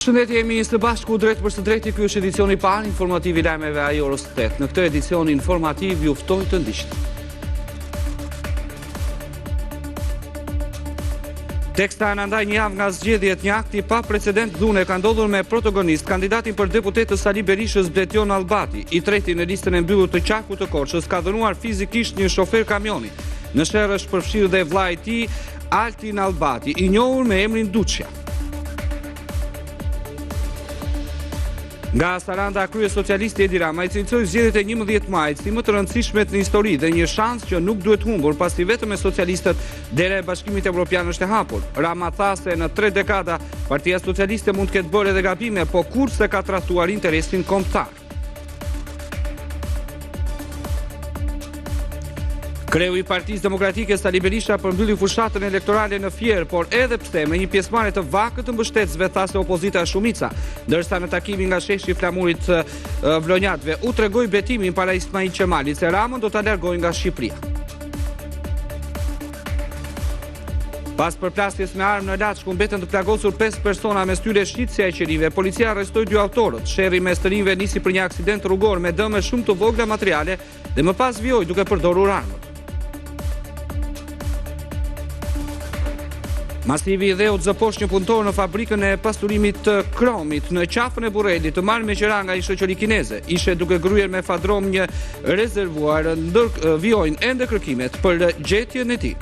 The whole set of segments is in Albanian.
Shëndetje, jemi së bashku drejt për së drejti. Ky është edicioni i parë informativ i lajmeve ai orës 8. Në këtë edicion informativ ju ftoj të ndiqni. Teksta në ndaj një javë nga zgjedhjet, një akti pa precedent dhune ka ndodhur me protagonist kandidatin për deputet të Sali Berishës Bletjon Allbati. I treti në listën e mbyllur të Qarkut të Korçës ka dhënuar fizikisht një shofer kamioni. Në sherr është përfshirë dhe vllai i tij, Altin Allbati, i njohur me emrin Duçja. Nga Saranda, krye socialisti Edi Rama i cilësoi zgjedhjet e 11 majit si më të rëndësishmet në histori dhe një shans që nuk duhet humbur pasi vetëm me socialistët dera e Bashkimit Evropian është e hapur. Rama tha se në 3 dekada Partia Socialiste mund të ketë bërë edhe gabime, po kurse ka trahtuar interesin kombëtar. Kreu i Partisë Demokratike Sali Berisha përmbylli fushatën elektorale në Fier, por edhe pse me një pjesëmarrje të vakët të mbështetësve tha se opozita është shumica, ndërsa në takimin nga sheshi i flamurit vlonjatëve u tregoi betimin para Ismail Qemalit se Ramën do ta largojë nga Shqipëria. Pas përplasjes me armë në Laç, ku mbeten të plagosur 5 persona mes tyre shitësja e qerive, policia arrestoi 2 autorët. Sherrri mes të rinjve nisi për një aksident rrugor me dëme shumë të vogla materiale dhe më pas vjoi duke përdorur armët. Masivi i dheut zëposh një punëtor në fabrikën e pasturimit të kromit në qafën e Burrelit, të marrë me qera nga një shoqëri kineze. Ishte duke gryer me fadrom një rezervuar, vijojnë ende kërkimet për gjetjen e tij.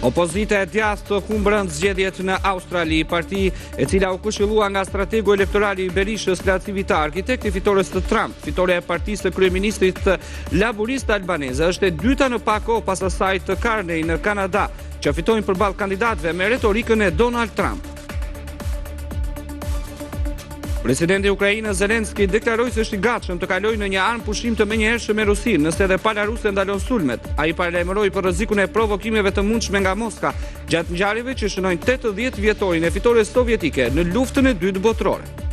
Opozita e djathtë humbrën zgjedhjet në Australi, parti e cila u këshillua nga strategu elektoral i Berishës, Laci Vita, arkitekti fitores të Trump. Fitoria e partisë së kryeministrit laborist albaneze është e dyta në pak kohë pas asaj të Carney në Kanada, që fitojnë përballë kandidatëve me retorikën e Donald Trump. Presidenti i Ukrainës Zelenski deklaroi se është i gatshëm të kalojë në një armë pushim të menjëhershëm me Rusinë, nëse edhe pala ruse ndalon sulmet. Ai paralajmëroi për rrezikun e provokimeve të mundshme nga Moska gjatë ngjarjeve që shënojnë 80 vjetorin e fitores sovjetike në luftën e dytë botërore.